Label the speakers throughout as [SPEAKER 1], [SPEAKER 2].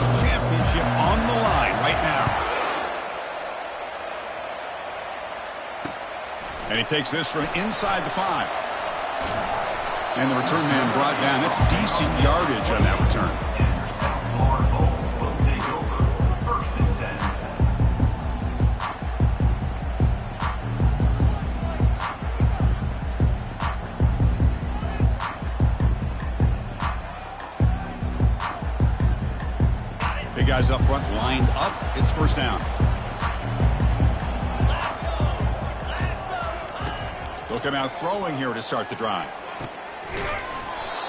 [SPEAKER 1] Conference championship on the line right now. And he takes this from inside the 5. And the return man brought down. That's decent yardage on that return. Big guys up front lined up. It's first down. They'll come out throwing here to start the drive.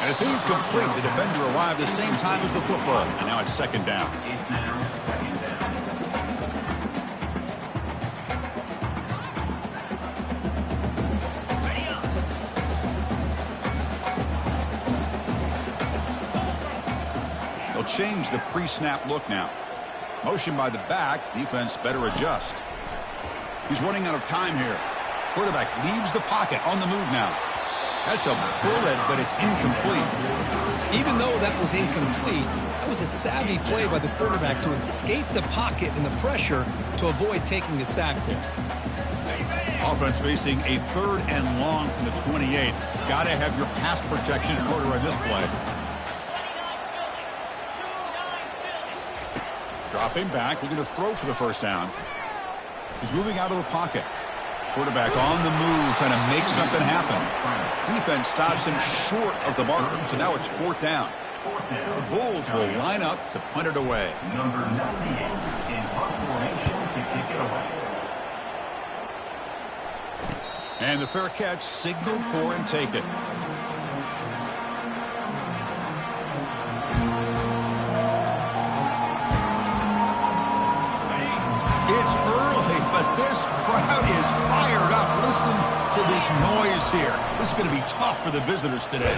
[SPEAKER 1] And it's incomplete. The defender arrived the same time as the football. And now it's second down. They'll change the pre-snap look now. Motion by the back. Defense better adjust. He's running out of time here. Quarterback leaves the pocket on the move now. That's a bullet, but it's incomplete.
[SPEAKER 2] Even though that was incomplete, that was a savvy play by the quarterback to escape the pocket and the pressure to avoid taking the sack there.
[SPEAKER 1] Offense facing a 3rd and long from the 28. Got to have your pass protection in order on this play. Dropping back, looking to throw for the first down. He's moving out of the pocket. Quarterback on the move, trying to make something happen. Defense stops him short of the marker, so now it's 4th down. The Bulls will line up to punt it away.
[SPEAKER 3] Number 98 in punt formation to kick it away.
[SPEAKER 1] And the fair catch signaled for and taken. It's early, but this crowd is fired up. Listen to this noise here. This is going to be tough for the visitors today.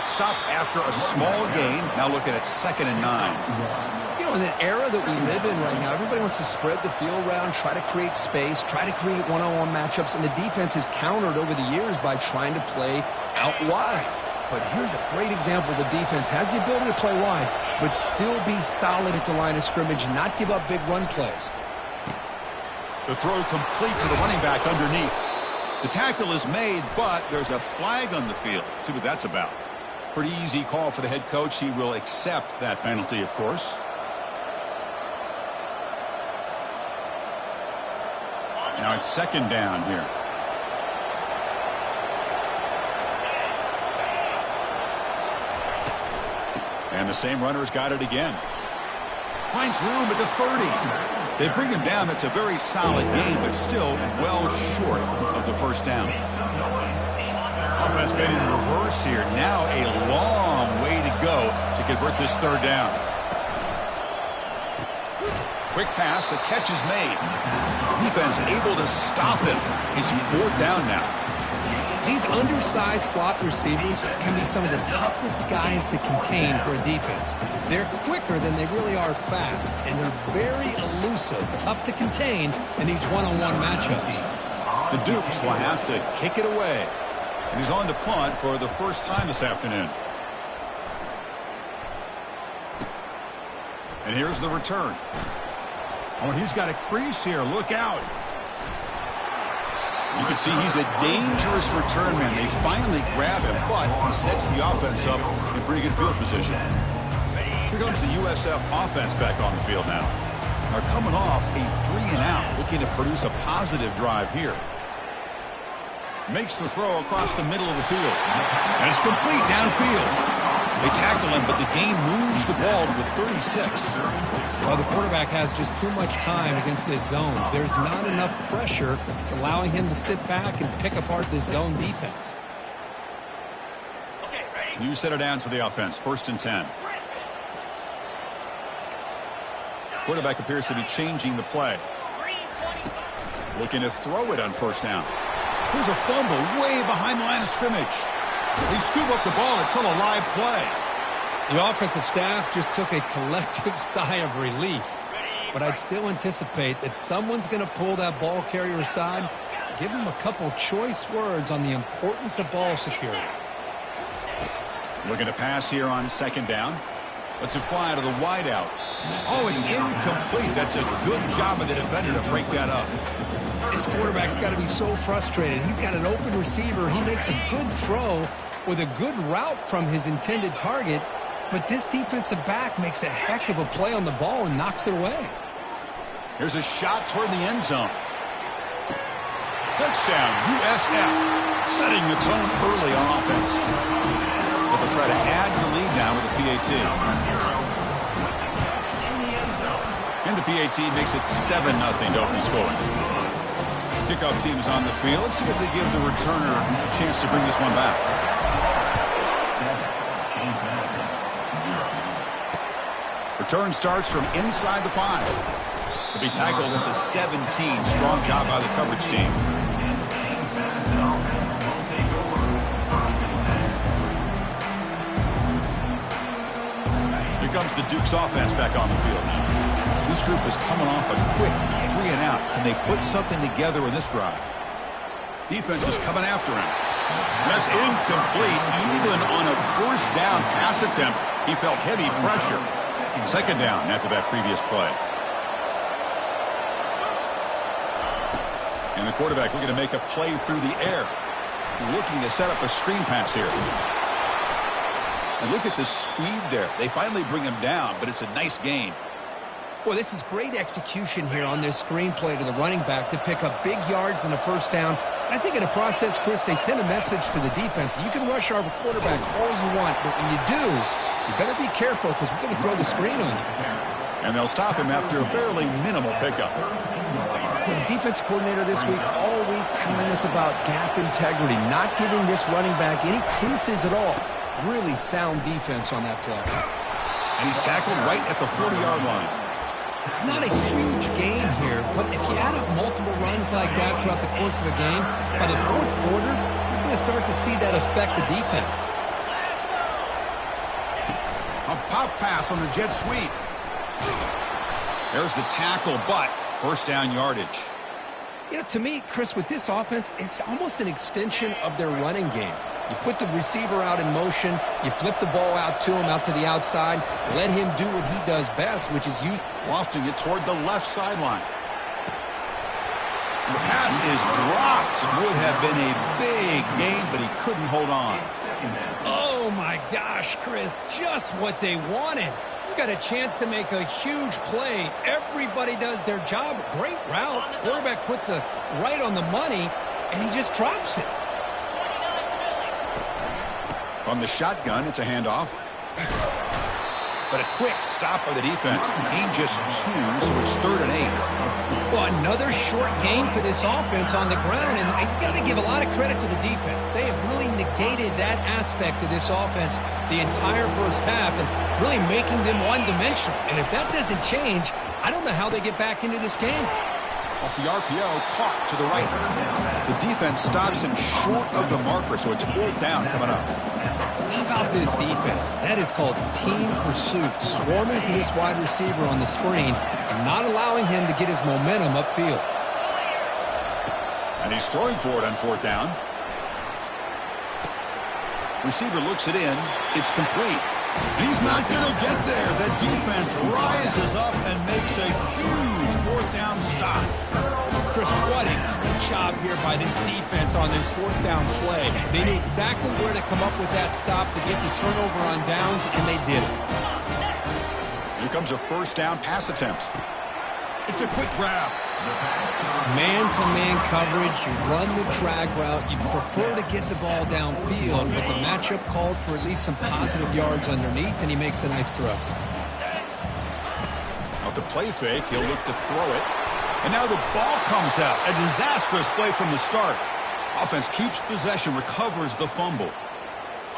[SPEAKER 1] Stop after a small gain. Now looking at 2nd and 9.
[SPEAKER 2] You know, in an era that we live in right now, everybody wants to spread the field around, try to create space, try to create one-on-one matchups, and the defense is countered over the years by trying to play out wide. But here's a great example. The defense has the ability to play wide, but still be solid at the line of scrimmage, not give up big run plays.
[SPEAKER 1] The throw complete to the running back underneath. The tackle is made, but there's a flag on the field. Let's see what that's about. Pretty easy call for the head coach. He will accept that penalty, of course. Now it's 2nd down here. And the same runner's got it again. Finds room at the 30. They bring him down. That's a very solid game, but still well short of the first down. Offense been in reverse here. Now a long way to go to convert this 3rd down. Quick pass. The catch is made. Defense able to stop him. It's 4th down now.
[SPEAKER 2] These undersized slot receivers can be some of the toughest guys to contain for a defense. They're quicker than they really are fast, and they're very elusive, tough to contain in these one-on-one matchups.
[SPEAKER 1] The Dukes will have to kick it away. And he's on to punt for the first time this afternoon. And here's the return. Oh, and he's got a crease here. Look out. You can see he's a dangerous return man. They finally grab him, but he sets the offense up in pretty good field position. Here comes the USF offense back on the field now. They're coming off a 3-and-out, looking to produce a positive drive here. Makes the throw across the middle of the field. And it's complete downfield. They tackle him, but the game moves the ball to the 36.
[SPEAKER 2] Well, the quarterback has just too much time against this zone. There's not enough pressure to allowing him to sit back and pick apart this zone defense.
[SPEAKER 1] New set of downs for the offense. 1st and 10. Quarterback appears to be changing the play. Looking to throw it on 1st down. Here's a fumble way behind the line of scrimmage. They scoop up the ball. It's still a live play.
[SPEAKER 2] The offensive staff just took a collective sigh of relief. But I'd still anticipate that someone's going to pull that ball carrier aside, give him a couple choice words on the importance of ball security.
[SPEAKER 1] Looking to pass here on 2nd down. Lets it fly to the wideout. Oh, it's incomplete. That's a good job of the defender to break that up.
[SPEAKER 2] This quarterback's got to be so frustrated. He's got an open receiver. He makes a good throw with a good route from his intended target, but this defensive back makes a heck of a play on the ball and knocks it away.
[SPEAKER 1] Here's a shot toward the end zone. Touchdown, USF, setting the tone early on offense. But they'll try to add to the lead now with the PAT. And the PAT makes it 7-0 to open scoring. Kickoff team is on the field. Let's see if they give the returner a chance to bring this one back. Return starts from inside the 5. To be tackled at the 17. Strong job by the coverage team. Here comes the Duke's offense back on the field now. This group is coming off a quick 3 and out. Can they put something together in this drive? Defense is coming after him. That's incomplete. Even on a first down pass attempt, he felt heavy pressure. Second down after that previous play. And the quarterback looking to make a play through the air. Looking to set up a screen pass here. And look at the speed there. They finally bring him down, but it's a nice gain.
[SPEAKER 2] Boy, this is great execution here on this screenplay to the running back to pick up big yards and a first down. I think in the process, Chris, they send a message to the defense. You can rush our quarterback all you want, but when you do, you better be careful because we're going to throw the screen on you.
[SPEAKER 1] And they'll stop him after a fairly minimal pickup.
[SPEAKER 2] Well, the defense coordinator this week all week telling us about gap integrity, not giving this running back any creases at all. Really sound defense on that play.
[SPEAKER 1] And he's tackled right at the 40-yard line.
[SPEAKER 2] It's not a huge gain here, but if you add up multiple runs like that throughout the course of a game, by the fourth quarter, you're going to start to see that affect the defense.
[SPEAKER 1] A pop pass on the jet sweep. There's the tackle, but first down yardage.
[SPEAKER 2] You know, to me, Chris, with this offense, it's almost an extension of their running game. You put the receiver out in motion, you flip the ball out to him, out to the outside, let him do what he does best, which is use.
[SPEAKER 1] Lofting it toward the left sideline. The pass is dropped. Would have been a big gain, but he couldn't hold on.
[SPEAKER 2] Oh, my gosh, Chris, just what they wanted. You got a chance to make a huge play. Everybody does their job. Great route. Quarterback puts it right on the money, and he just drops it.
[SPEAKER 1] From the shotgun, it's a handoff. But a quick stop by the defense. Gain just 2, so it's 3rd and 8.
[SPEAKER 2] Well, another short game for this offense on the ground, and you got to give a lot of credit to the defense. They have really negated that aspect of this offense the entire first half and really making them one-dimensional. And if that doesn't change, I don't know how they get back into this game.
[SPEAKER 1] Off the RPO, caught to the right. The defense stops him short of the marker, so it's 4th down coming up.
[SPEAKER 2] How about this defense? That is called team pursuit. Swarming to this wide receiver on the screen and not allowing him to get his momentum upfield.
[SPEAKER 1] And he's throwing for it on 4th down. Receiver looks it in. It's complete. He's not going to get there. The defense rises up and makes a huge 4th down stop.
[SPEAKER 2] Chris, what a great job here by this defense on this 4th down play. They knew exactly where to come up with that stop to get the turnover on downs, and they did it.
[SPEAKER 1] Here comes a first down pass attempt. It's a quick grab.
[SPEAKER 2] Man-to-man coverage, you run the drag route, you prefer to get the ball downfield, but the matchup called for at least some positive yards underneath, and he makes a nice throw.
[SPEAKER 1] Off the play fake, he'll look to throw it. And now the ball comes out. A disastrous play from the start. Offense keeps possession, recovers the fumble.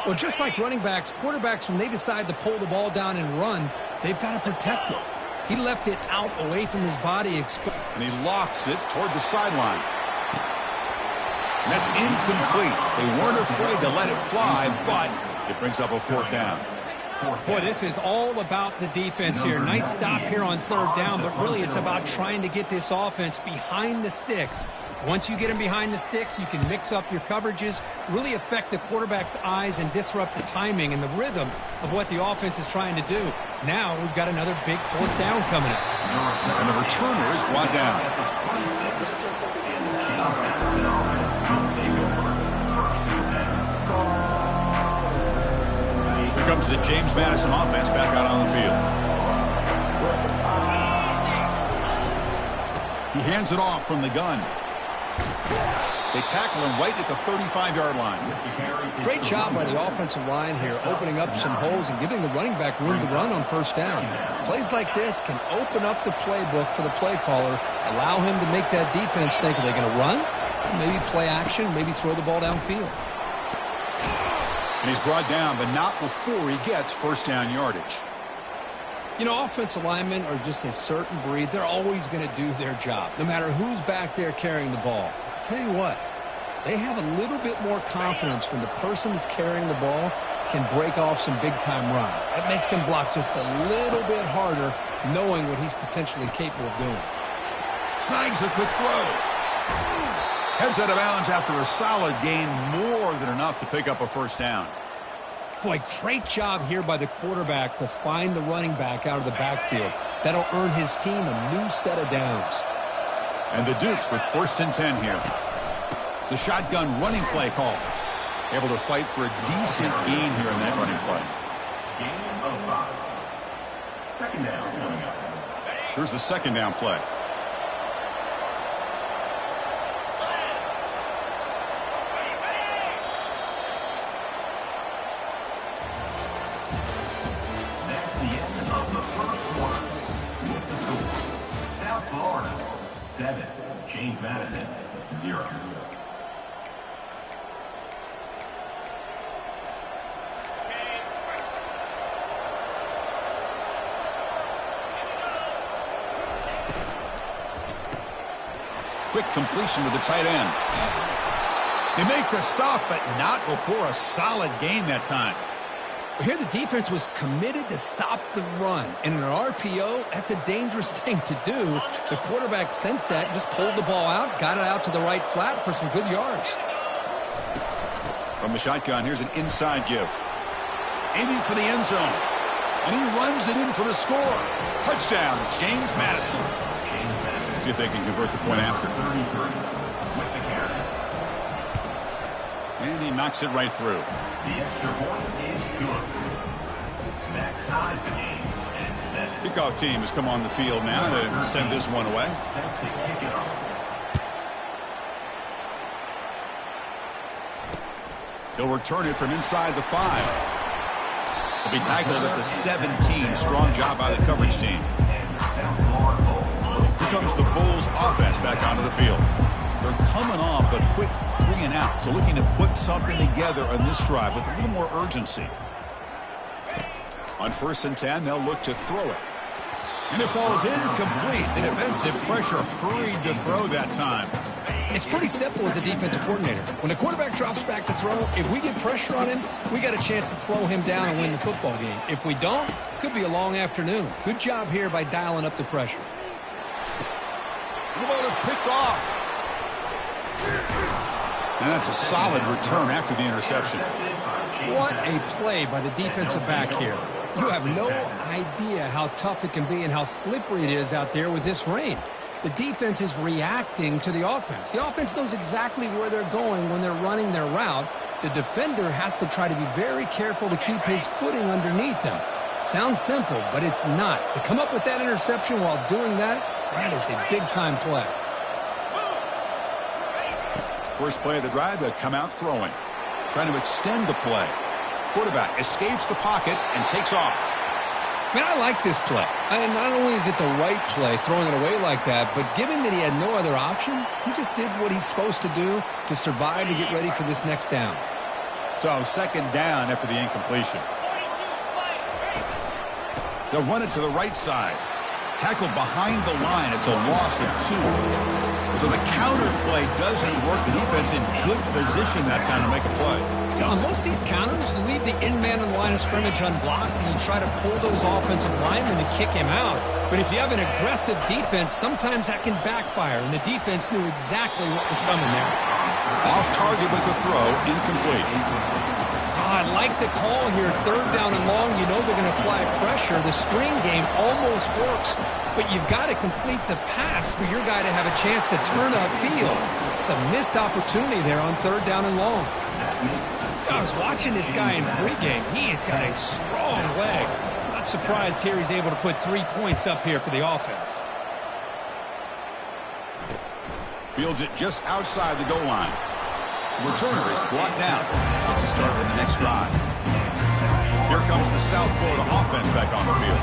[SPEAKER 2] Well, just like running backs, quarterbacks, when they decide to pull the ball down and run, they've got to protect it. He left it out away from his body.
[SPEAKER 1] And he locks it toward the sideline. And that's incomplete. They weren't afraid to let it fly, but it brings up a 4th down.
[SPEAKER 2] Boy, this is all about the defense here. Nice stop here on 3rd down, but really it's about trying to get this offense behind the sticks
[SPEAKER 4] Once you get him behind the sticks, you can mix up your coverages, really affect the quarterback's eyes and disrupt the timing and the rhythm of what the offense is trying to do. Now we've got another big fourth down coming up.
[SPEAKER 1] And the returner is brought down. Here comes the James Madison offense back out on the field. He hands it off from the gun. They tackle him right at the 35-yard line.
[SPEAKER 2] Great job by the offensive line here, opening up some holes and giving the running back room to run on first down. Plays like this can open up the playbook for the play caller, allow him to make that defense think, are they going to run? Maybe play action, maybe throw the ball downfield.
[SPEAKER 1] And he's brought down, but not before he gets first down yardage.
[SPEAKER 2] You know, offensive linemen are just a certain breed. They're always going to do their job, no matter who's back there carrying the ball. I'll tell you what, they have a little bit more confidence when the person that's carrying the ball can break off some big-time runs. That makes him block just a little bit harder, knowing what he's potentially capable of doing.
[SPEAKER 1] Snags the quick throw. Heads out of bounds after a solid gain, more than enough to pick up a first down.
[SPEAKER 2] Boy, great job here by the quarterback to find the running back out of the backfield. That'll earn his team a new set of downs.
[SPEAKER 1] And the Dukes with first and 10 here. The shotgun running play call. Able to fight for a decent gain here in that running play.
[SPEAKER 3] Gain of 5. Second down coming up.
[SPEAKER 1] Here's the second down play.
[SPEAKER 3] That's the end of the first quarter. With the score, South Florida 7, James Madison 0.
[SPEAKER 1] Quick completion to the tight end. They make the stop, but not before a solid gain that time.
[SPEAKER 2] Here the defense was committed to stop the run. And in an RPO, that's a dangerous thing to do. The quarterback sensed that, just pulled the ball out, got it out to the right flat for some good yards.
[SPEAKER 1] From the shotgun, here's an inside give. Aiming for the end zone. And he runs it in for the score. Touchdown, James Madison. See if they can convert the point after.
[SPEAKER 3] 33 with the carry.
[SPEAKER 1] And he knocks it right through.
[SPEAKER 3] The extra point is good. That ties the game at 7.
[SPEAKER 1] Kickoff team has come on the field now to send this one away.
[SPEAKER 3] Set to kick it off.
[SPEAKER 1] He'll return it from inside the 5. He'll be tackled at the 17. Strong job by the coverage team. Here comes the Bulls offense back onto the field. They're coming off a quick 3 and out, so looking to put something together on this drive with a little more urgency. On first and 10, they'll look to throw it. And it falls incomplete. The defensive pressure hurried to throw that time.
[SPEAKER 2] It's pretty simple as a defensive coordinator. When the quarterback drops back to throw, if we get pressure on him, we got a chance to slow him down and win the football game. If we don't, could be a long afternoon. Good job here by dialing up the pressure.
[SPEAKER 1] The ball is picked off. And that's a solid return after the interception.
[SPEAKER 2] What a play by the defensive back here. You have no idea how tough it can be and how slippery it is out there with this rain. The defense is reacting to the offense. The offense knows exactly where they're going when they're running their route. The defender has to try to be very careful to keep his footing underneath him. Sounds simple, but it's not. To come up with that interception while doing that, that is a big-time play.
[SPEAKER 1] First play of the drive, they'll come out throwing. Trying to extend the play. Quarterback escapes the pocket and takes off.
[SPEAKER 2] Man, I like this play. And not only is it the right play, throwing it away like that, but given that he had no other option, he just did what he's supposed to do to survive and get ready for this next down.
[SPEAKER 1] So second down after the incompletion. They'll run it to the right side. Tackled behind the line. It's a loss of 2. So the counter play doesn't work. The defense in good position that time to make a play.
[SPEAKER 4] You know, on most of these counters, you leave the in-man in the line of scrimmage unblocked, and you try to pull those offensive linemen to kick him out. But if you have an aggressive defense, sometimes that can backfire, and the defense knew exactly what was coming there.
[SPEAKER 1] Off target with the throw, incomplete.
[SPEAKER 4] I like the call here. Third down and long, you know they're going to apply pressure. The screen game almost works, but you've got to complete the pass for your guy to have a chance to turn upfield. It's a missed opportunity there on third down and long. I was watching this guy in pregame. He has got a strong leg. Not surprised here he's able to put 3 points up here for the offense.
[SPEAKER 1] Fields it just outside the goal line. The returner is brought down. Gets to start with the next drive. Here comes the South Florida offense back on the field.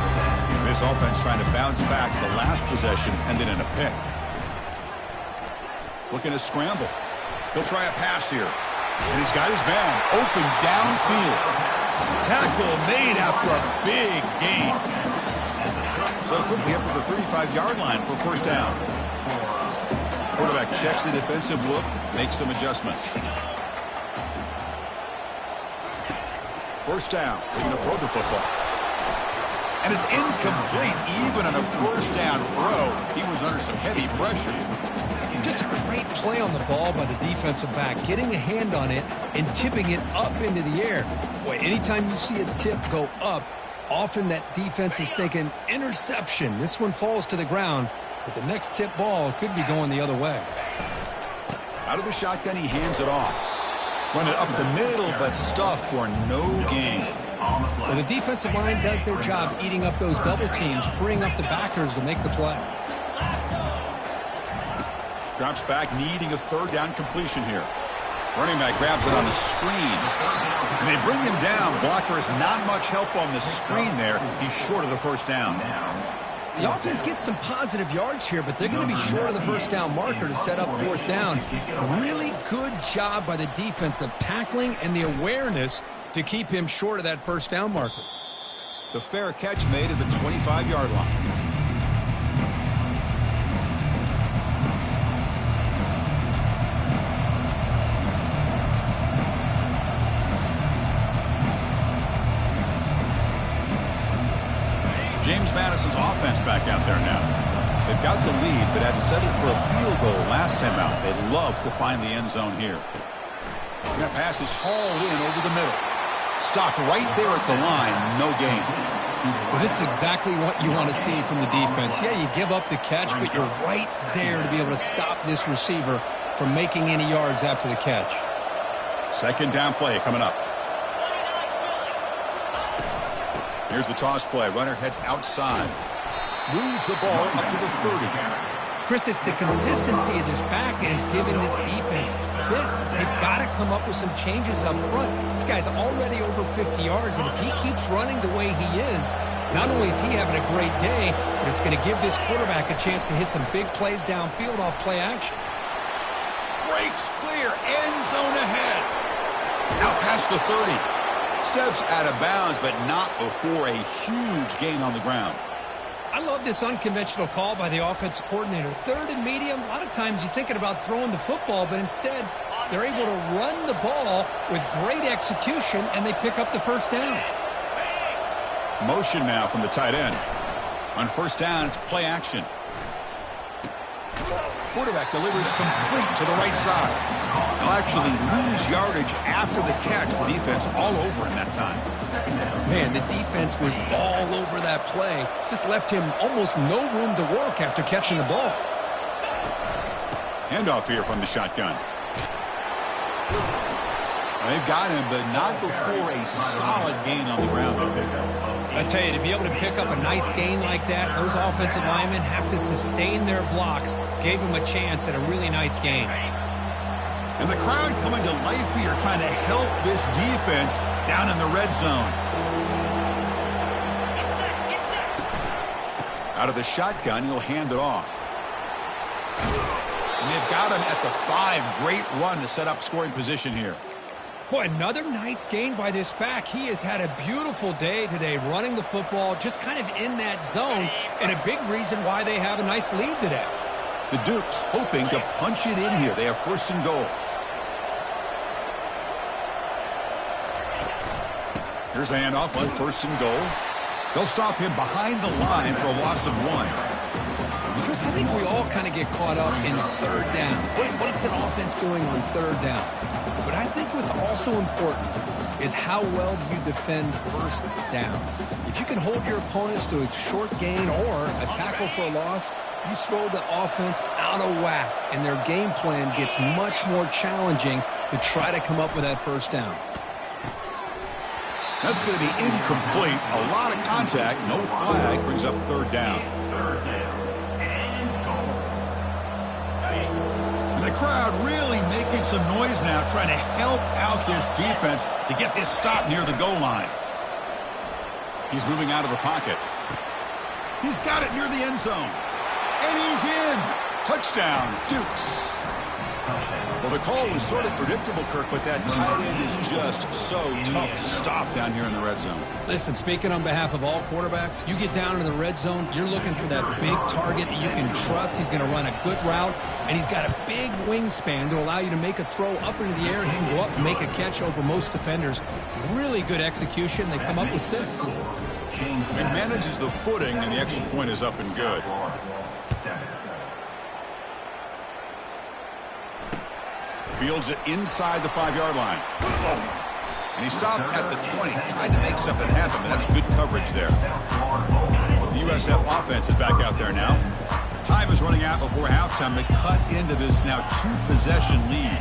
[SPEAKER 1] This offense trying to bounce back the last possession and then in a pick. Looking to scramble. He'll try a pass here. And he's got his man open downfield. Tackle made after a big gain. So quickly up to the 35-yard line for first down. Quarterback checks the defensive look, makes some adjustments. First down, looking to throw the football. And it's incomplete, even on a first down throw. He was under some heavy pressure.
[SPEAKER 4] Just a great play on the ball by the defensive back, getting a hand on it and tipping it up into the air. Boy, anytime you see a tip go up, often that defense is thinking interception. This one falls to the ground, but the next tip ball could be going the other way.
[SPEAKER 1] Out of the shotgun, he hands it off. Run it up the middle, but stuffed for no gain.
[SPEAKER 4] Well, the defensive line does their job eating up those double teams, freeing up the backers to make the play.
[SPEAKER 1] Drops back, needing a third down completion here. Running back grabs it on the screen. And they bring him down. Blocker has not much help on the screen there. He's short of the first down.
[SPEAKER 4] The offense gets some positive yards here, but they're going to be short of the first down marker to set up fourth down. Really good job by the defense of tackling and the awareness to keep him short of that first down marker.
[SPEAKER 1] The fair catch made at the 25-yard line. James Madison's offense back out there now. They've got the lead, but had to settle for a field goal last time out. They'd love to find the end zone here. And that pass is hauled in over the middle. Stopped right there at the line. No gain.
[SPEAKER 4] Well, this is exactly what you want to see from the defense. Yeah, you give up the catch, but you're right there to be able to stop this receiver from making any yards after the catch.
[SPEAKER 1] Second down play coming up. Here's the toss play. Runner heads outside. Moves the ball up to the 30.
[SPEAKER 4] Chris, it's the consistency of this back is giving this defense fits. They've got to come up with some changes up front. This guy's already over 50 yards, and if he keeps running the way he is, not only is he having a great day, but it's going to give this quarterback a chance to hit some big plays downfield off play action.
[SPEAKER 1] Breaks clear. End zone ahead. Out past the 30. Steps out of bounds, but not before a huge gain on the ground.
[SPEAKER 4] I love this unconventional call by the offensive coordinator. Third and medium, a lot of times you're thinking about throwing the football, but instead they're able to run the ball with great execution, and they pick up the first down.
[SPEAKER 1] Motion now from the tight end. On first down, it's play action. Quarterback delivers complete to the right side. He'll actually lose yardage after the catch. The defense all over him that time.
[SPEAKER 4] Man, the defense was all over that play. Just left him almost no room to work after catching the ball.
[SPEAKER 1] Handoff here from the shotgun. They've got him, but not before a solid gain on the ground, though.
[SPEAKER 4] I tell you, to be able to pick up a nice gain like that, those offensive linemen have to sustain their blocks. Gave him a chance at a really nice gain.
[SPEAKER 1] And the crowd coming to life here, trying to help this defense down in the red zone. Out of the shotgun, he'll hand it off. And they've got him at the 5. Great run to set up scoring position here.
[SPEAKER 4] Boy, another nice gain by this back. He has had a beautiful day today running the football, just kind of in that zone, and a big reason why they have a nice lead today.
[SPEAKER 1] The Dukes hoping to punch it in here. They have first and goal. Here's the handoff on first and goal. They'll stop him behind the line for a loss of 1.
[SPEAKER 2] Because I think we all kind of get caught up in third down. What's an offense doing on third down? But I think what's also important is how well do you defend first down. If you can hold your opponents to a short gain or a tackle for a loss, you throw the offense out of whack, and their game plan gets much more challenging to try to come up with that first down.
[SPEAKER 1] That's going to be incomplete. A lot of contact. No flag. Brings up third down. And the crowd really making some noise now, trying to help out this defense to get this stop near the goal line. He's moving out of the pocket. He's got it near the end zone. And he's in. Touchdown, Dukes. Well, the call was sort of predictable, Kirk, but that tight end is just so tough to stop down here in the red zone.
[SPEAKER 4] Listen, speaking on behalf of all quarterbacks, you get down into the red zone, you're looking for that big target that you can trust. He's going to run a good route, and he's got a big wingspan to allow you to make a throw up into the air. He can go up and make a catch over most defenders. Really good execution. They come up with 6.
[SPEAKER 1] He manages the footing, and the extra point is up and good. Fields it inside the 5-yard line. And he stopped at the 20. Tried to make something happen, but that's good coverage there. The USF offense is back out there now. Time is running out before halftime to cut into this now 2-possession lead.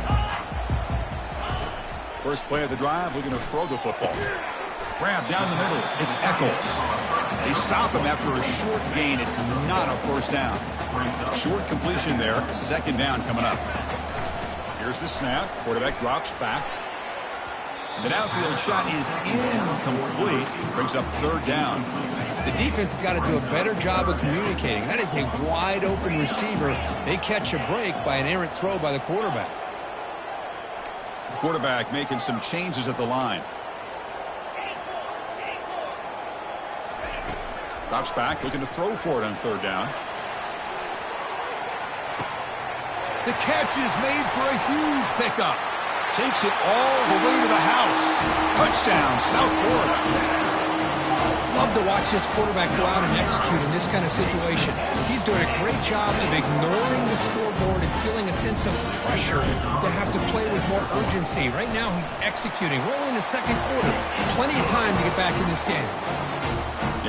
[SPEAKER 1] First play of the drive, looking to throw the football. Grab down the middle. It's Eccles. They stop him after a short gain. It's not a first down. Short completion there. Second down coming up. Here's the snap. Quarterback drops back. The downfield shot is incomplete. Brings up third down.
[SPEAKER 2] The defense has got to do a better job of communicating. That is a wide-open receiver. They catch a break by an errant throw by the quarterback.
[SPEAKER 1] The quarterback making some changes at the line. Drops back, looking to throw for it on third down. The catch is made for a huge pickup. Takes it all the way to the house. Touchdown, South Florida.
[SPEAKER 4] Love to watch this quarterback go out and execute in this kind of situation. He's doing a great job of ignoring the scoreboard and feeling a sense of pressure to have to play with more urgency. Right now, he's executing. We're only in the second quarter. Plenty of time to get back in this game.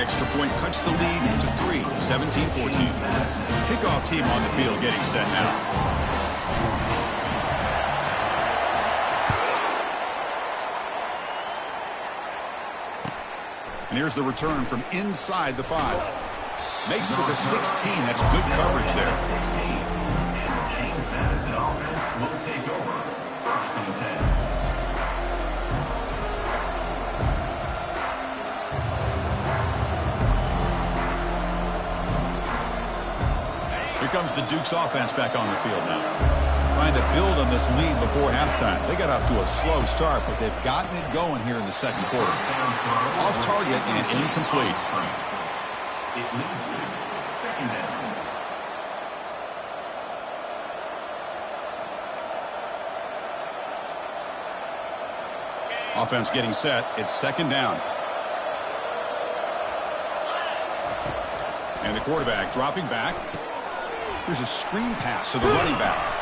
[SPEAKER 1] The extra point cuts the lead to 3, 17-14. Kickoff team on the field getting set now. And here's the return from inside the 5. Makes it to the 16. That's good coverage there.
[SPEAKER 3] James Madison offense will take over. First and 10.
[SPEAKER 1] Here comes the Dukes offense back on the field now. Trying to build on this lead before halftime. They got off to a slow start, but they've gotten it going here in the second quarter. Off target and incomplete.
[SPEAKER 3] It leads to second down.
[SPEAKER 1] Offense getting set. It's second down. And the quarterback dropping back. Here's a screen pass to the running back.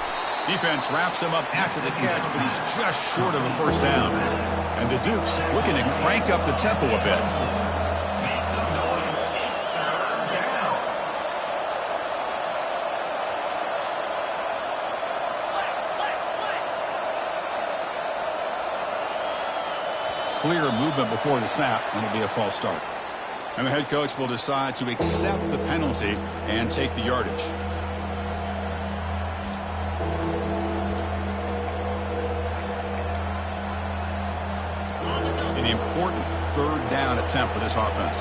[SPEAKER 1] Defense wraps him up after the catch, but he's just short of a first down. And the Dukes looking to crank up the tempo a bit. Clear movement before the snap, and it'll be a false start. And the head coach will decide to accept the penalty and take the yardage. An important third down attempt for this offense.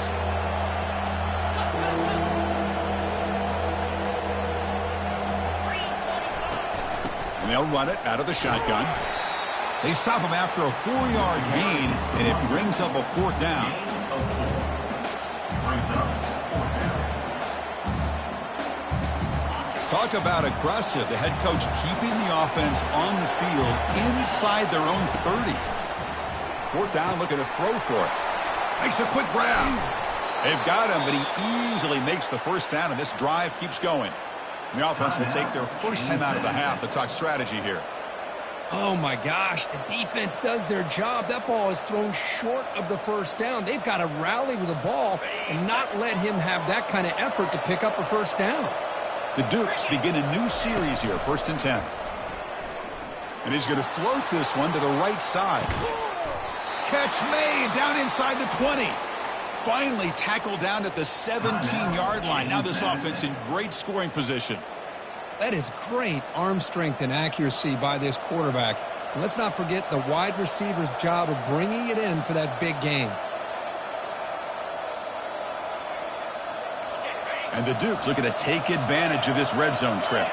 [SPEAKER 1] And they'll run it out of the shotgun. They stop him after a 4-yard gain, and it brings up a fourth down. Talk about aggressive. The head coach keeping the offense on the field inside their own 30. Fourth down, looking to throw for it. Makes a quick grab. They've got him, but he easily makes the first down, and this drive keeps going. And the offense will take their first time out of the half. The talk strategy here.
[SPEAKER 2] Oh, my gosh. The defense does their job. That ball is thrown short of the first down. They've got to rally with the ball and not let him have that kind of effort to pick up a first down.
[SPEAKER 1] The Dukes begin a new series here, 1st and 10. And he's going to float this one to the right side. Catch made down inside the 20. Finally tackled down at the 17-yard line. Now this offense in great scoring position.
[SPEAKER 2] That is great arm strength and accuracy by this quarterback. And let's not forget the wide receiver's job of bringing it in for that big gain.
[SPEAKER 1] And the Dukes looking to take advantage of this red zone trip.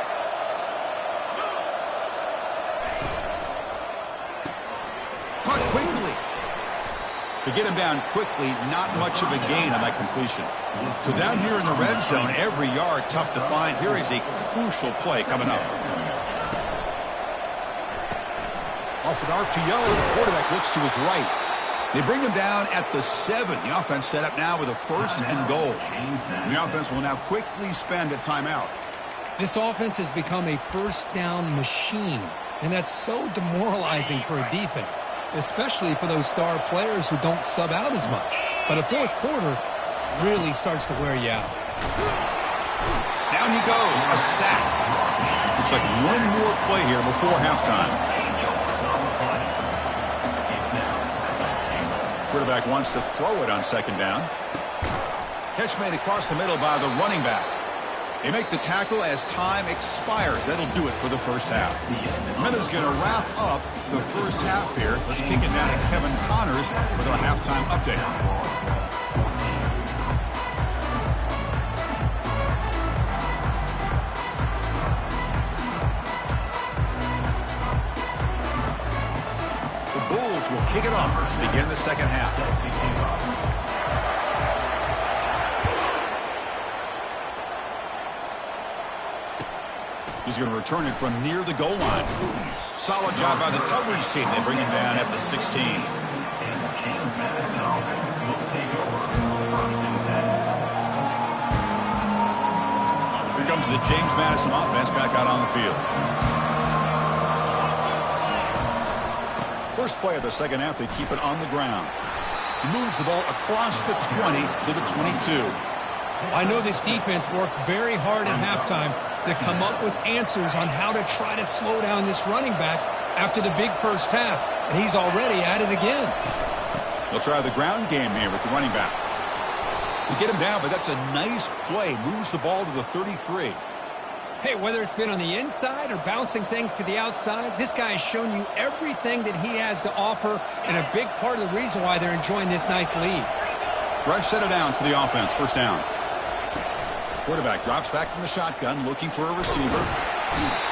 [SPEAKER 1] Caught quickly. To get him down quickly, not much of a gain on that completion. So down here in the red zone, every yard tough to find. Here is a crucial play coming up. Off an RPO, the quarterback looks to his right. They bring him down at the 7. The offense set up now with a 1st and goal. And the offense will now quickly spend a timeout.
[SPEAKER 2] This offense has become a first down machine, and that's so demoralizing for a defense, especially for those star players who don't sub out as much. But a fourth quarter really starts to wear you out.
[SPEAKER 1] Down he goes, a sack. Looks like one more play here before halftime. Quarterback wants to throw it on 2nd down. Catch made across the middle by the running back. They make the tackle as time expires. That'll do it for the first half. Miller's going to wrap up the first half here. Let's kick it down to Kevin Connors with our halftime update. The Bulls will kick it off to begin the second half. He's going to return it from near the goal line. Solid job by the coverage team. They bring him down at the 16. Here comes the James Madison offense back out on the field. First play of the second half, they keep it on the ground. He moves the ball across the 20 to the 22.
[SPEAKER 2] I know this defense worked very hard at halftime to come up with answers on how to try to slow down this running back after the big first half, and he's already at it again.
[SPEAKER 1] They'll try the ground game here with the running back. They get him down, but that's a nice play. Moves the ball to the 33.
[SPEAKER 2] Hey, whether it's been on the inside or bouncing things to the outside, this guy has shown you everything that he has to offer, and a big part of the reason why they're enjoying this nice lead.
[SPEAKER 1] Fresh set of downs for the offense. First down. Quarterback drops back from the shotgun, looking for a receiver.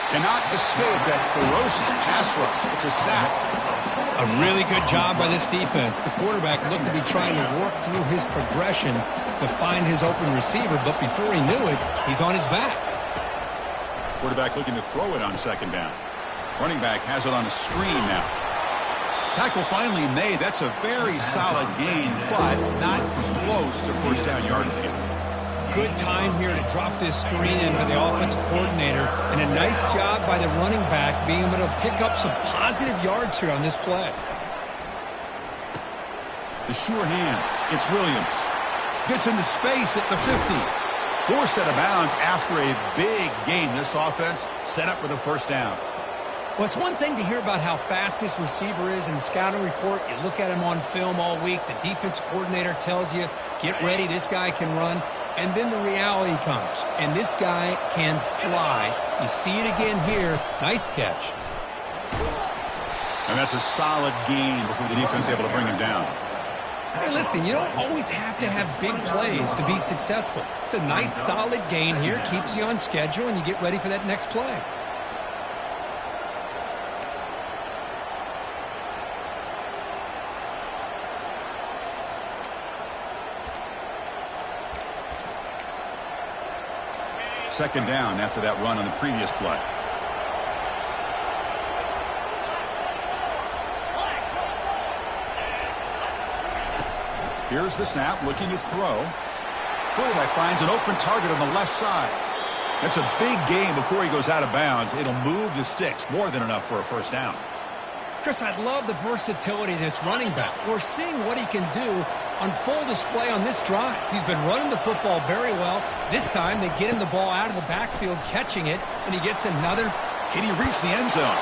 [SPEAKER 1] Cannot escape that ferocious pass rush. It's a sack.
[SPEAKER 2] A really good job by this defense. The quarterback looked to be trying to work through his progressions to find his open receiver, but before he knew it, he's on his back.
[SPEAKER 1] Quarterback looking to throw it on 2nd down. Running back has it on a screen now. Tackle finally made. That's a very solid gain, but not close to first down yardage yet.
[SPEAKER 2] Good time here to drop this screen in by the offensive coordinator, and a nice job by the running back being able to pick up some positive yards here on this play.
[SPEAKER 1] The sure hands. It's Williams. Gets into space at the 50. Forced out of bounds after a big gain. This offense set up with a first down.
[SPEAKER 2] Well, it's one thing to hear about how fast this receiver is in the scouting report. You look at him on film all week. The defense coordinator tells you, get ready, this guy can run. And then the reality comes, and this guy can fly. You see it again here. Nice catch.
[SPEAKER 1] And that's a solid gain before the defense is able to bring him down.
[SPEAKER 2] Hey, listen, you don't always have to have big plays to be successful. It's a nice, solid gain here. Keeps you on schedule, and you get ready for that next play.
[SPEAKER 1] Second down after that run on the previous play. Here's the snap, looking to throw. Quarterback finds an open target on the left side. That's a big gain before he goes out of bounds. It'll move the sticks, more than enough for a first down.
[SPEAKER 4] Chris, I love the versatility of this running back. We're seeing what he can do on full display on this drive. He's been running the football very well. This time, they get him the ball out of the backfield, catching it, and he gets another.
[SPEAKER 1] Can he reach the end zone?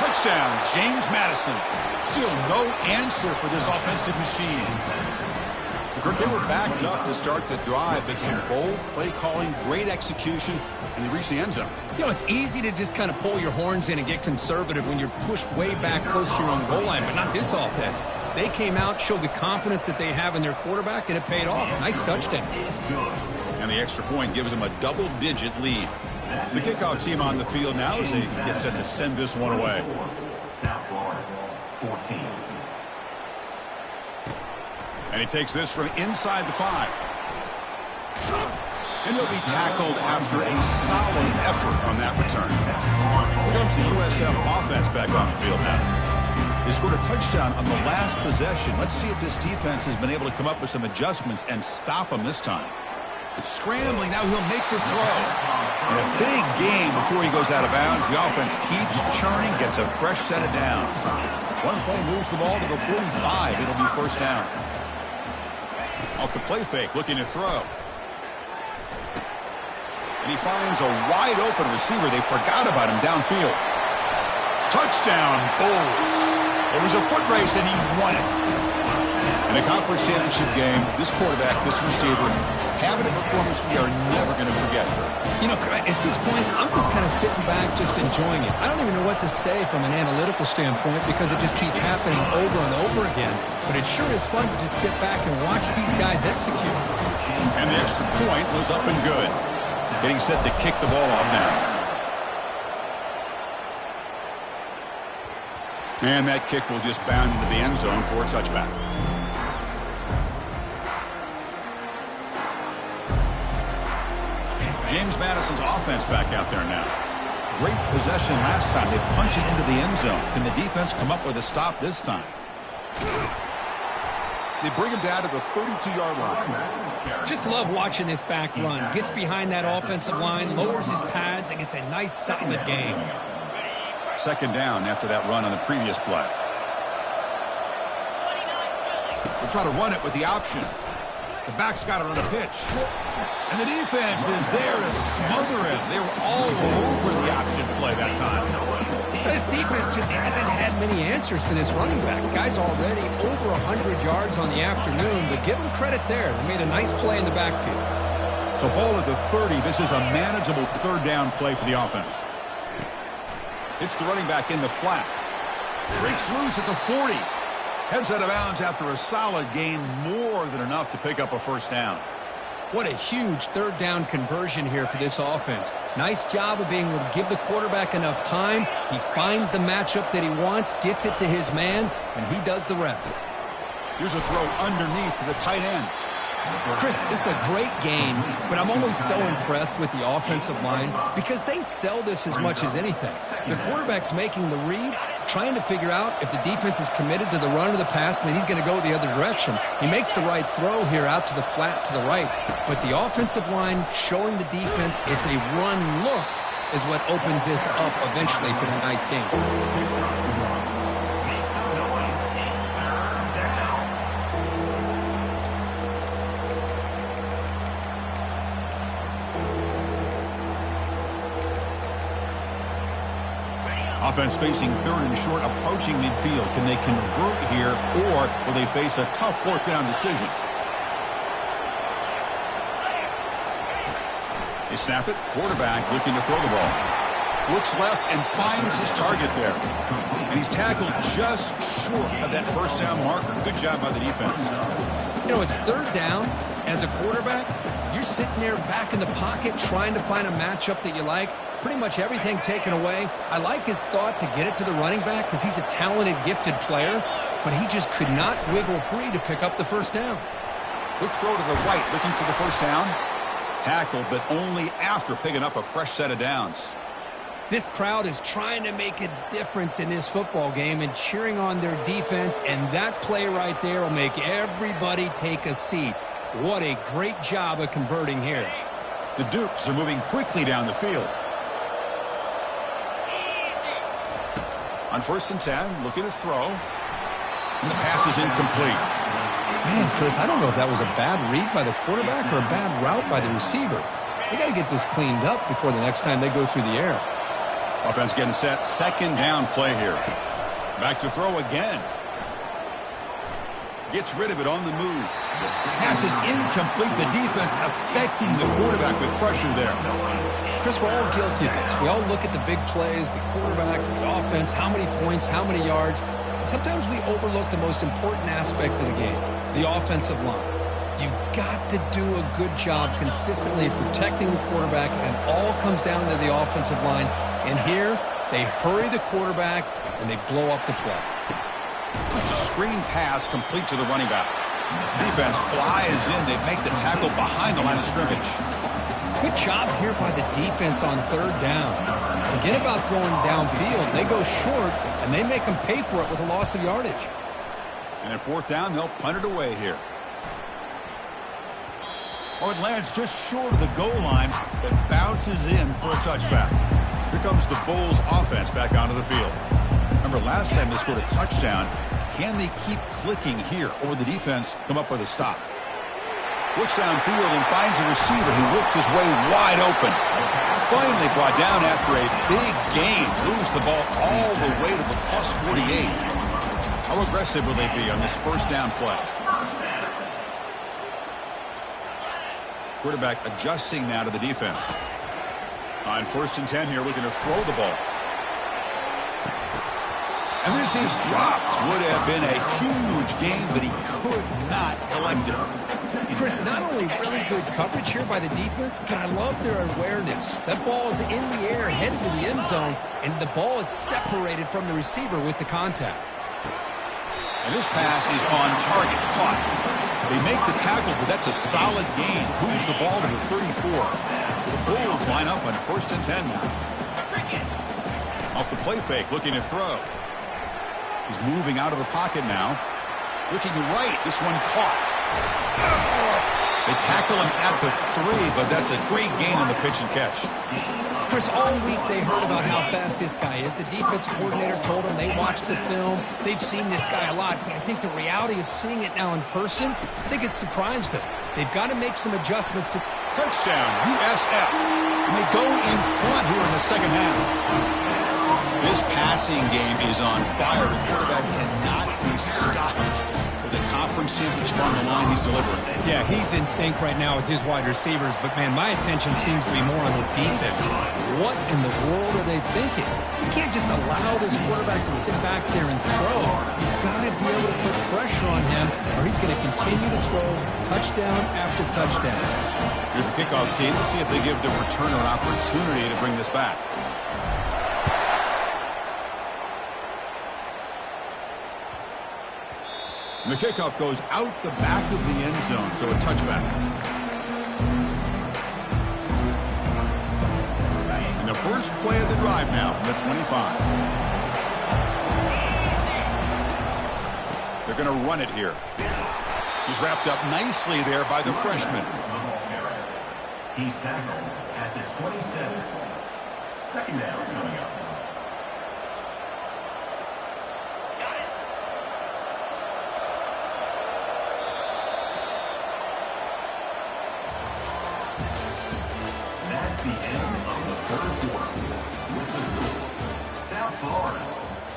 [SPEAKER 1] Touchdown, James Madison. Still no answer for this offensive machine. Kirk, they were backed up to start the drive, but some bold play calling, great execution, and they reached the end zone.
[SPEAKER 2] You know, it's easy to just kind of pull your horns in and get conservative when you're pushed way back close to your own goal line, but not this offense. They came out, showed the confidence that they have in their quarterback, and it paid off. Nice touchdown.
[SPEAKER 1] And the extra point gives them a double-digit lead. The kickoff team on the field now as they get set to send this one away.
[SPEAKER 3] South Florida, 14.
[SPEAKER 1] And he takes this from inside the 5. And he'll be tackled after a solid effort on that return. Here comes the USF offense back on the field now. They scored a touchdown on the last possession. Let's see if this defense has been able to come up with some adjustments and stop them this time. It's scrambling. Now he'll make the throw. And a big game before he goes out of bounds. The offense keeps churning, gets a fresh set of downs. One play moves the ball to the 45. It'll be first down. Off the play fake, looking to throw. And he finds a wide-open receiver. They forgot about him downfield. Touchdown, Bulls. It was a foot race, and he won it. In a conference championship game, this quarterback, this receiver, having a performance we are never going to forget.
[SPEAKER 2] You know, at this point, I'm just kind of sitting back, just enjoying it. I don't even know what to say from an analytical standpoint because it just keeps happening over and over again. But it sure is fun to just sit back and watch these guys execute.
[SPEAKER 1] And the extra point was up and good. Getting set to kick the ball off now. And that kick will just bound into the end zone for a touchback. James Madison's offense back out there now. Great possession last time. They punch it into the end zone. Can the defense come up with a stop this time? They bring him down to the 32-yard line.
[SPEAKER 4] Just love watching this back run. Gets behind that offensive line, lowers his pads, and gets a nice solid gain.
[SPEAKER 1] Second down after that run on the previous play. They'll try to run it with the option. The back's got it on a pitch. And the defense is there to smother him. They were all over the option play that time.
[SPEAKER 4] This defense just hasn't had many answers for this running back. Guy's already over 100 yards on the afternoon, but give him credit there. They made a nice play in the backfield.
[SPEAKER 1] So ball at the 30. This is a manageable third down play for the offense. It's the running back in the flat. Breaks loose at the 40. Heads out of bounds after a solid gain, more than enough to pick up a first down.
[SPEAKER 2] What a huge third down conversion here for this offense. Nice job of being able to give the quarterback enough time. He finds the matchup that he wants, gets it to his man, and he does the rest.
[SPEAKER 1] Here's a throw underneath to the tight end.
[SPEAKER 2] Chris, this is a great game, but I'm always so impressed with the offensive line because they sell this as much as anything. The quarterback's making the read, trying to figure out if the defense is committed to the run or the pass, and then he's going to go the other direction. He makes the right throw here out to the flat to the right, but the offensive line showing the defense it's a run look is what opens this up eventually for the nice game.
[SPEAKER 1] Offense facing third and short, approaching midfield. Can they convert here, or will they face a tough fourth down decision? They snap it. Quarterback looking to throw the ball. Looks left and finds his target there. And he's tackled just short of that first down marker. Good job by the defense.
[SPEAKER 2] You know, it's third down. As a quarterback, you're sitting there back in the pocket trying to find a matchup that you like. Pretty much everything taken away. I like his thought to get it to the running back because he's a talented, gifted player, but he just could not wiggle free to pick up the first down.
[SPEAKER 1] Quick throw to the right, looking for the first down. tackle, but only after picking up a fresh set of downs.
[SPEAKER 4] This crowd is trying to make a difference in this football game and cheering on their defense, and that play right there will make everybody take a seat. What a great job of converting here.
[SPEAKER 1] The Dukes are moving quickly down the field. On 1st and 10, looking to throw. And the pass is incomplete.
[SPEAKER 2] Man, Chris, I don't know if that was a bad read by the quarterback or a bad route by the receiver. They got to get this cleaned up before the next time they go through the air.
[SPEAKER 1] Offense getting set. 2nd down play here. Back to throw again. Gets rid of it on the move. Pass is incomplete. The defense affecting the quarterback with pressure there.
[SPEAKER 2] Chris, we're all guilty of this. We all look at the big plays, the quarterbacks, the offense, how many points, how many yards. Sometimes we overlook the most important aspect of the game, the offensive line. You've got to do a good job consistently protecting the quarterback, and it all comes down to the offensive line. And here, they hurry the quarterback, and they blow up the play.
[SPEAKER 1] It's a screen pass complete to the running back. Defense flies in. They make the tackle behind the line of scrimmage.
[SPEAKER 2] Good job here by the defense on 3rd down. Forget about throwing downfield. They go short, and they make them pay for it with a loss of yardage.
[SPEAKER 1] And at 4th down, they'll punt it away here. Oh, it lands just short of the goal line, but bounces in for a touchback. Here comes the Bulls offense back onto the field. Remember, last time they scored a touchdown. Can they keep clicking here, or will the defense come up with a stop? Looks downfield and finds a receiver who worked his way wide open. Finally brought down after a big gain. Moves the ball all the way to the +48. How aggressive will they be on this 1st down play? Quarterback adjusting now to the defense. On 1st and 10 here, looking to throw the ball. And this is dropped. Would have been a huge gain, but he could not collect it.
[SPEAKER 2] Chris, not only really good coverage here by the defense, but I love their awareness. That ball is in the air, headed to the end zone, and the ball is separated from the receiver with the contact.
[SPEAKER 1] And this pass is on target, caught. They make the tackle, but that's a solid gain. Moves the ball to the 34. The Bulls line up on 1st and 10 now. Off the play fake, looking to throw. He's moving out of the pocket now. Looking right, this one caught. They tackle him at the 3, but that's a great gain on the pitch and catch.
[SPEAKER 4] Chris, all week they heard about how fast this guy is. The defensive coordinator told them they watched the film. They've seen this guy a lot, but I think the reality of seeing it now in person, I think it's surprised them. They've got to make some adjustments to...
[SPEAKER 1] Touchdown, USF. And they go in front here in the 2nd half. This passing game is on fire. The quarterback cannot be stopped. With the conference championship on the line, he's delivering.
[SPEAKER 4] Yeah, he's in sync right now with his wide receivers, but, man, my attention seems to be more on the defense. What in the world are they thinking? You can't just allow this quarterback to sit back there and throw. You've got to be able to put pressure on him, or he's going to continue to throw touchdown after touchdown.
[SPEAKER 1] Here's the kickoff team. Let's see if they give the returner an opportunity to bring this back. And the kickoff goes out the back of the end zone, so a touchback. And the first play of the drive now from the 25. They're going to run it here. He's wrapped up nicely there by the freshman.
[SPEAKER 3] He's tackled at the 27. 2nd down coming up. That's the end of the 3rd quarter. With the score, South Florida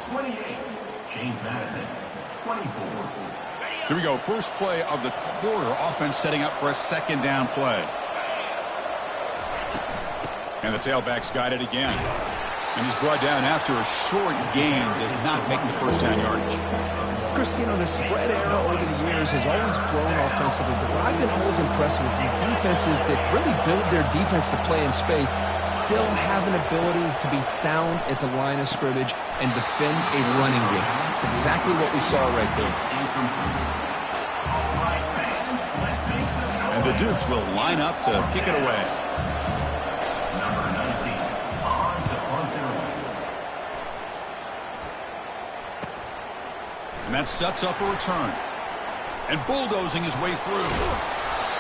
[SPEAKER 3] 28, James Madison 24.
[SPEAKER 1] Here we go. First play of the quarter. Offense setting up for a 2nd down play. And the tailback's got it again. And he's brought down after a short gain. Does not make the 1st down yardage.
[SPEAKER 2] Chris, you know, the spread era over the years has always grown offensively, but what I've been always impressed with defenses that really build their defense to play in space still have an ability to be sound at the line of scrimmage and defend a running game. It's exactly what we saw right there.
[SPEAKER 1] And the Dukes will line up to kick it away.
[SPEAKER 3] Number 19, on to punt it away.
[SPEAKER 1] And that sets up a return. And bulldozing his way through.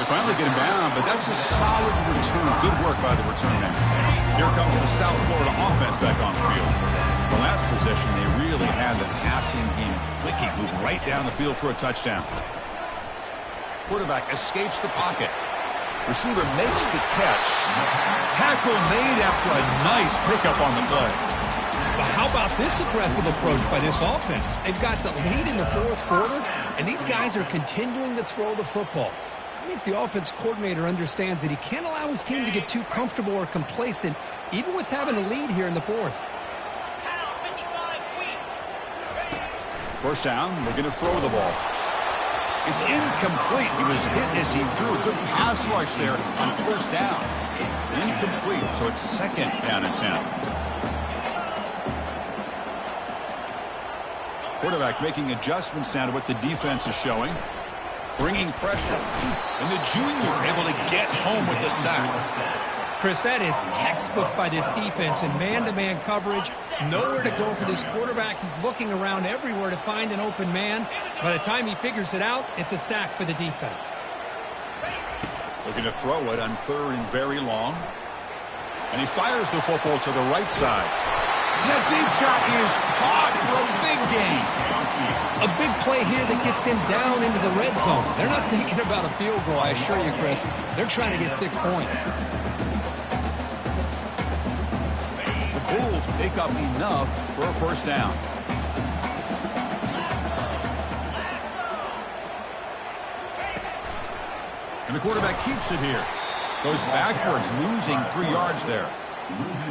[SPEAKER 1] They finally get him down, but that's a solid return. Good work by the return man. Here comes the South Florida offense back on the field. The last possession, they really had the passing game clicking, moved right down the field for a touchdown. Quarterback escapes the pocket. Receiver makes the catch. Tackle made after a nice pickup on the play.
[SPEAKER 4] But how about this aggressive approach by this offense? They've got the lead in the fourth quarter, and these guys are continuing to throw the football. I think the offense coordinator understands that he can't allow his team to get too comfortable or complacent, even with having a lead here in the fourth.
[SPEAKER 1] First down, we're going to throw the ball. It's incomplete. He was hit as he threw a good pass rush there on first down. Incomplete, so it's second down and 10. Quarterback making adjustments now to what the defense is showing. Bringing pressure. And the junior able to get home with the sack.
[SPEAKER 4] Chris, that is textbook by this defense in man-to-man coverage. Nowhere to go for this quarterback. He's looking around everywhere to find an open man. By the time he figures it out, it's a sack for the defense.
[SPEAKER 1] Looking to throw it on third and very long. And he fires the football to the right side. And that deep shot is caught for a big gain.
[SPEAKER 4] A big play here that gets them down into the red zone. They're not thinking about a field goal, I assure you, Chris. They're trying to get 6 points.
[SPEAKER 1] The Bulls pick up enough for a first down. And the quarterback keeps it here. Goes backwards, losing 3 yards there.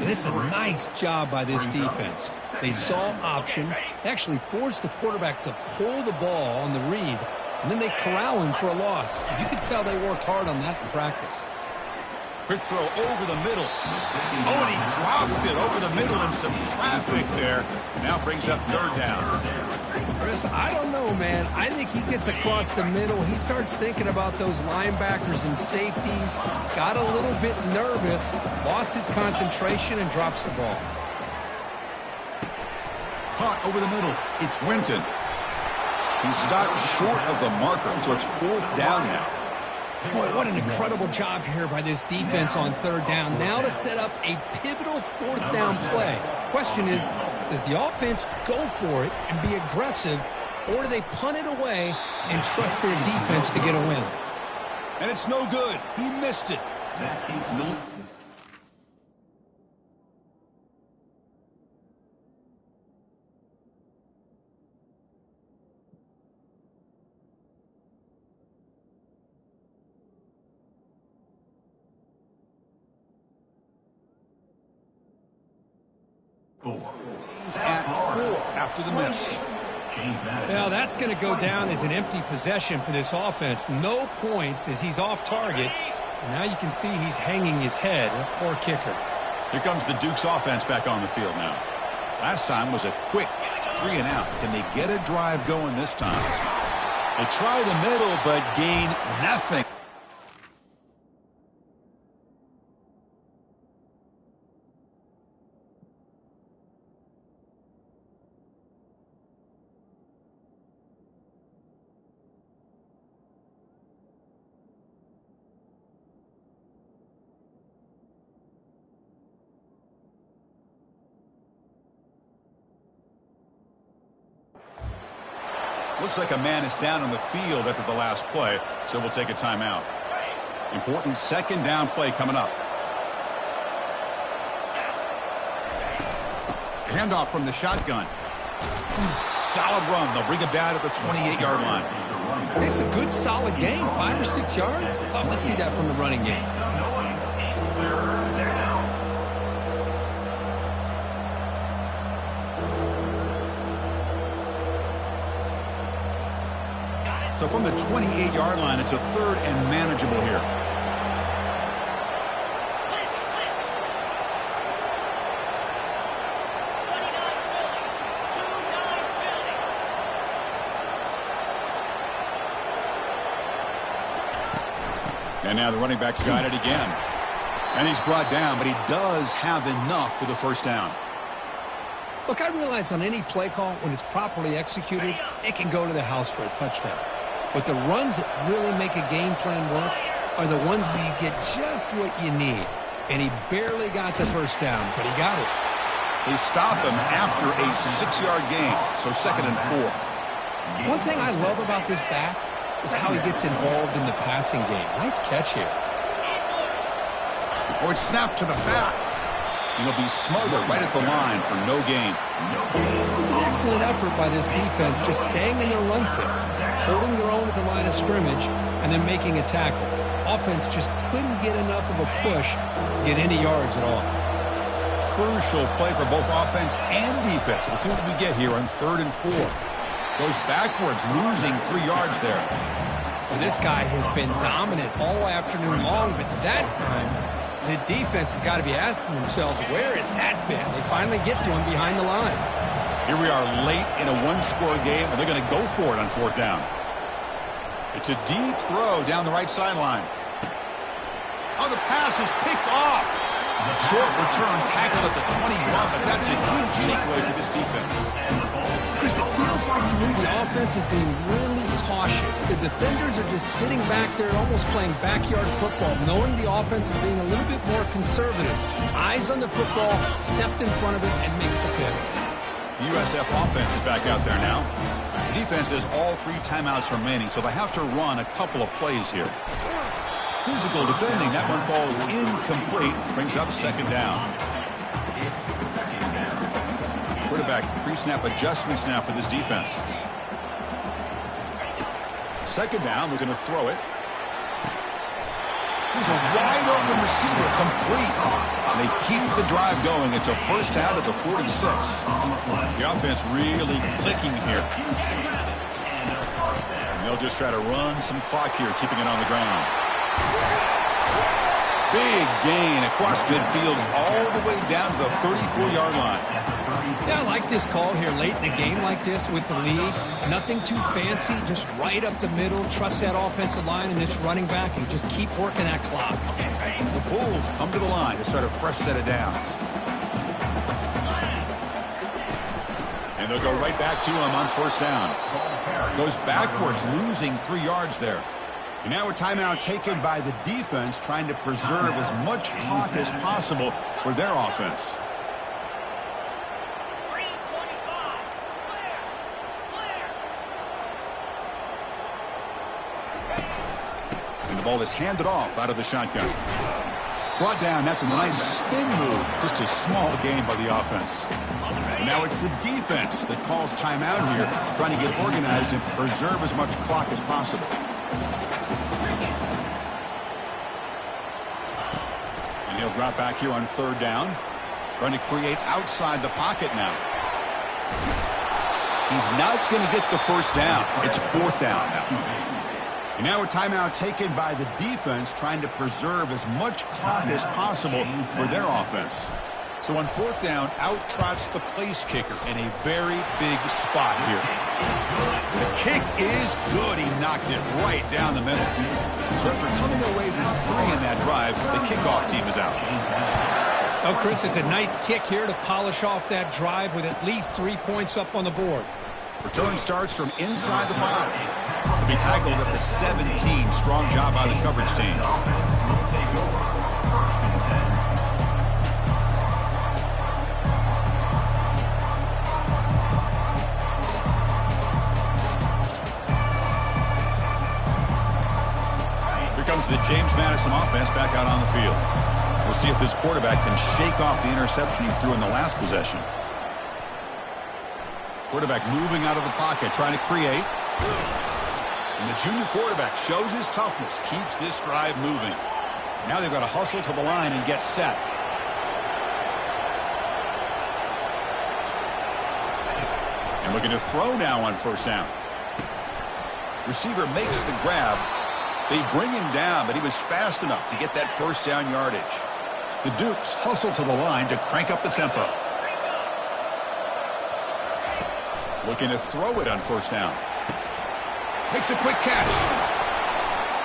[SPEAKER 4] It's a nice job by this defense. They saw option, actually forced the quarterback to pull the ball on the read, and then they corral him for a loss. You could tell they worked hard on that in practice.
[SPEAKER 1] Quick throw over the middle. Oh, and he dropped it over the middle in some traffic there. Now brings up third down.
[SPEAKER 4] Chris, I don't know, man. I think he gets across the middle. He starts thinking about those linebackers and safeties. Got a little bit nervous, lost his concentration, and drops the ball.
[SPEAKER 1] Caught over the middle. It's Winton. He stopped short of the marker, so it's fourth down now.
[SPEAKER 4] Boy, what an incredible job here by this defense on third down. Now to set up a pivotal fourth down play. Question is, does the offense go for it and be aggressive, or do they punt it away and trust their defense to get a win?
[SPEAKER 1] And it's no good. He missed it. At 4 after the miss.
[SPEAKER 4] Well, that's going to go down as an empty possession for this offense. No points as he's off target. And now you can see he's hanging his head. A poor kicker.
[SPEAKER 1] Here comes the Dukes offense back on the field now. Last time was a quick 3 and out. Can they get a drive going this time? They try the middle, but gain nothing. Looks like a man is down on the field after the last play, so we'll take a timeout. Important second down play coming up. Handoff from the shotgun. Solid run. They'll bring it down at the 28-yard line.
[SPEAKER 4] It's a good, solid game. 5 or 6 yards. Love to see that from the running game.
[SPEAKER 1] So from the 28-yard line, it's a third and manageable here. And now the running back's got it again. And he's brought down, but he does have enough for the first down.
[SPEAKER 4] Look, I realize on any play call, when it's properly executed, it can go to the house for a touchdown. But the runs that really make a game plan work are the ones where you get just what you need. And he barely got the first down, but he got it.
[SPEAKER 1] They stop him after a 6-yard gain, so 2nd and 4.
[SPEAKER 4] One thing I love about this back is how he gets involved in the passing game. Nice catch here.
[SPEAKER 1] Oh, it's snapped to the back. He'll be smothered right at the line for no gain.
[SPEAKER 4] It was an excellent effort by this defense, just staying in their run fix, holding their own at the line of scrimmage, and then making a tackle. Offense just couldn't get enough of a push to get any yards at all.
[SPEAKER 1] Crucial play for both offense and defense. We'll see what we get here on 3rd and 4. Goes backwards, losing 3 yards there.
[SPEAKER 4] Well, this guy has been dominant all afternoon long, but that time, the defense has got to be asking themselves, where has that been? They finally get to him behind the line.
[SPEAKER 1] Here we are late in a 1-score game, and they're going to go for it on 4th down. It's a deep throw down the right sideline. Oh, the pass is picked off. Short return tackled at the 21, but that's a huge takeaway for this defense.
[SPEAKER 4] Chris, it feels like to me the offense is being really cautious. The defenders are just sitting back there almost playing backyard football, knowing the offense is being a little bit more conservative. Eyes on the football, stepped in front of it, and makes the pick.
[SPEAKER 1] The USF offense is back out there now. The defense has all 3 timeouts remaining, so they have to run a couple of plays here. Physical defending, that one falls incomplete, brings up 2nd down. Quarterback pre-snap adjustments now for this defense. 2nd down, we're going to throw it. There's a wide open receiver, complete. And they keep the drive going. It's a 1st down at the 46. The offense really clicking here. And they'll just try to run some clock here, keeping it on the ground. Big gain across midfield all the way down to the 34-yard line.
[SPEAKER 4] Yeah, I like this call here late in the game like this with the lead. Nothing too fancy, just right up the middle. Trust that offensive line and this running back and just keep working that clock.
[SPEAKER 1] The Bulls come to the line to start a fresh set of downs. And they'll go right back to him on 1st down. Goes backwards, losing 3 yards there. And now a timeout taken by the defense, trying to preserve as much clock as possible for their offense. And the ball is handed off out of the shotgun. Brought down after the nice spin move. Just a small gain by the offense. And now it's the defense that calls timeout here, trying to get organized and preserve as much clock as possible. He'll drop back here on 3rd down. Trying to create outside the pocket now. He's not going to get the 1st down. It's 4th down now. And now a timeout taken by the defense, trying to preserve as much clock as possible for their offense. So on 4th down, out trots the place kicker in a very big spot here. The kick is good. He knocked it right down the middle. So after coming away with 3 in that drive, the kickoff team is out.
[SPEAKER 4] Oh, Chris, it's a nice kick here to polish off that drive with at least 3 points up on the board.
[SPEAKER 1] Return starts from inside the 5. To be tackled at the 17. Strong job by the coverage team. Comes the James Madison offense back out on the field. We'll see if this quarterback can shake off the interception he threw in the last possession. Quarterback moving out of the pocket, trying to create. And the junior quarterback shows his toughness, keeps this drive moving. Now they've got to hustle to the line and get set. And looking to throw now on 1st down. Receiver makes the grab. They bring him down, but he was fast enough to get that 1st down yardage. The Dukes hustle to the line to crank up the tempo. Looking to throw it on 1st down. Makes a quick catch.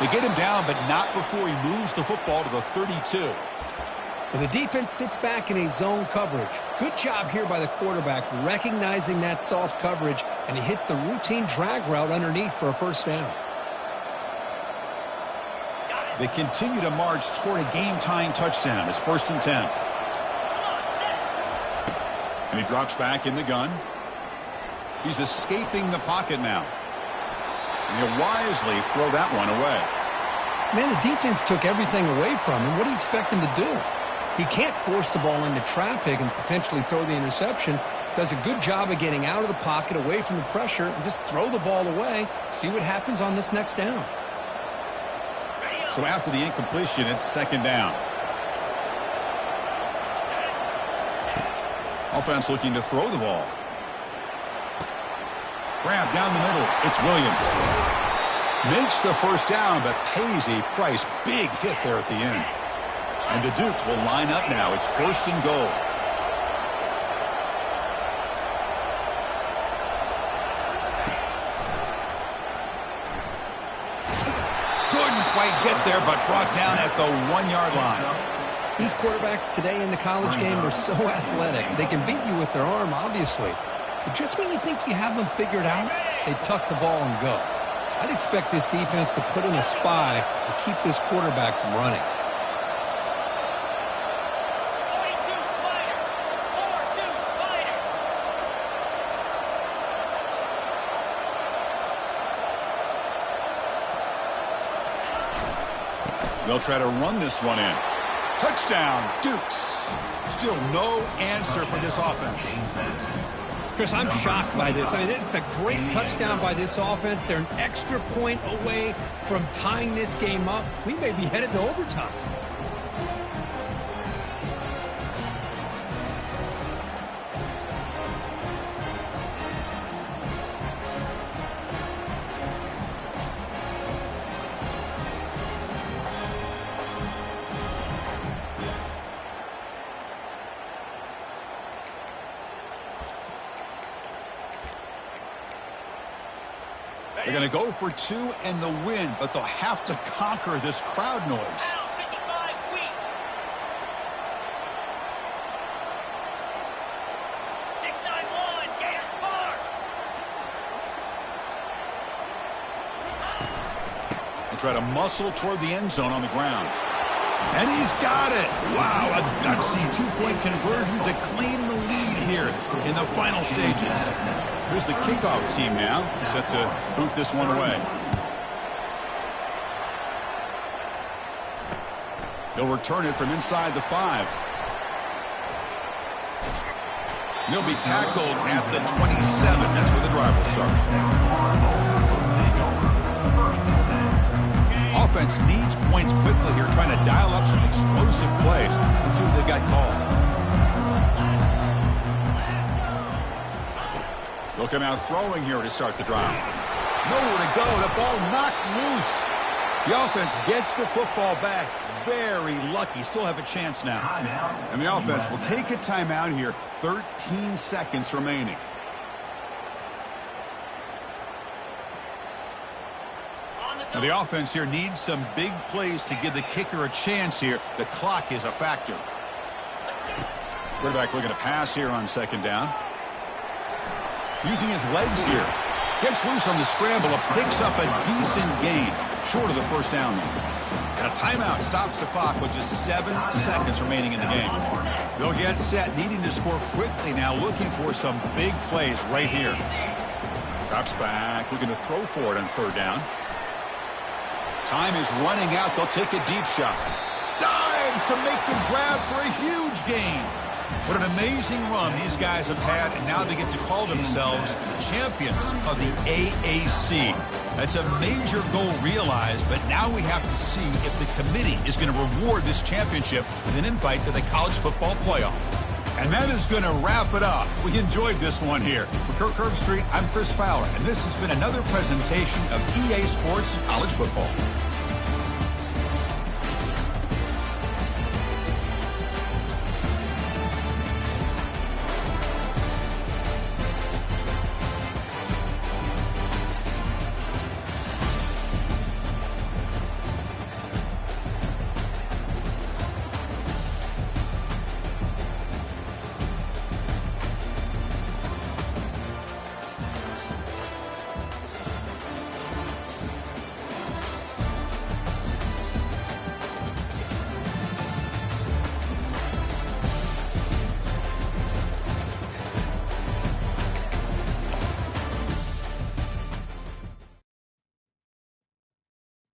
[SPEAKER 1] They get him down, but not before he moves the football to the 32.
[SPEAKER 2] Well, the defense sits back in a zone coverage. Good job here by the quarterback recognizing that soft coverage, and he hits the routine drag route underneath for a first down.
[SPEAKER 1] They continue to march toward a game-tying touchdown. It's 1st and 10. And he drops back in the gun. He's escaping the pocket now. And he'll wisely throw that one away.
[SPEAKER 2] Man, the defense took everything away from him. What do you expect him to do? He can't force the ball into traffic and potentially throw the interception. Does a good job of getting out of the pocket, away from the pressure, and just throw the ball away. See what happens on this next down.
[SPEAKER 1] So after the incompletion, it's 2nd down. Offense looking to throw the ball. Grab down the middle. It's Williams. Makes the first down, but pays a price. Big hit there at the end. And the Dukes will line up now. It's 1st and goal. Couldn't quite get there, but brought down at the 1-yard line.
[SPEAKER 2] These quarterbacks today in the college game are so athletic. They can beat you with their arm, obviously. But just when you think you have them figured out, they tuck the ball and go. I'd expect this defense to put in a spy to keep this quarterback from running.
[SPEAKER 1] They'll try to run this one in. Touchdown, Dukes. Still no answer for this offense.
[SPEAKER 4] Chris, I'm shocked by this. I mean, it's a great touchdown by this offense. They're an extra point away from tying this game up. We may be headed to overtime.
[SPEAKER 1] They're going to go for 2 and the win, but they'll have to conquer this crowd noise. They try to muscle toward the end zone on the ground. And he's got it. Wow, a gutsy 2-point conversion to claim the lead here in the final stages. Here's the kickoff team now, set to boot this one away. He'll return it from inside the 5. He'll be tackled at the 27. That's where the drive will start. Offense needs points quickly here, trying to dial up some explosive plays. Let's see what they've got called. They'll come out throwing here to start the drive. Nowhere to go. The ball knocked loose. The offense gets the football back. Very lucky. Still have a chance now. And the offense will take a timeout here. 13 seconds remaining. Now the offense here needs some big plays to give the kicker a chance here. The clock is a factor. Quarterback looking to pass here on 2nd down. Using his legs here. Gets loose on the scramble. Picks up a decent gain. Short of the first down. And a timeout stops the clock with just 7 seconds remaining in the game. They'll get set, needing to score quickly now, looking for some big plays right here. Drops back, looking to throw for it on 3rd down. Time is running out. They'll take a deep shot. Dives to make the grab for a huge gain. What an amazing run these guys have had, and now they get to call themselves champions of the AAC. That's a major goal realized, but now we have to see if the committee is going to reward this championship with an invite to the college football playoff. And that is going to wrap it up. We enjoyed this one here. For Kirk Herbstreit, I'm Chris Fowler, and this has been another presentation of EA Sports College Football.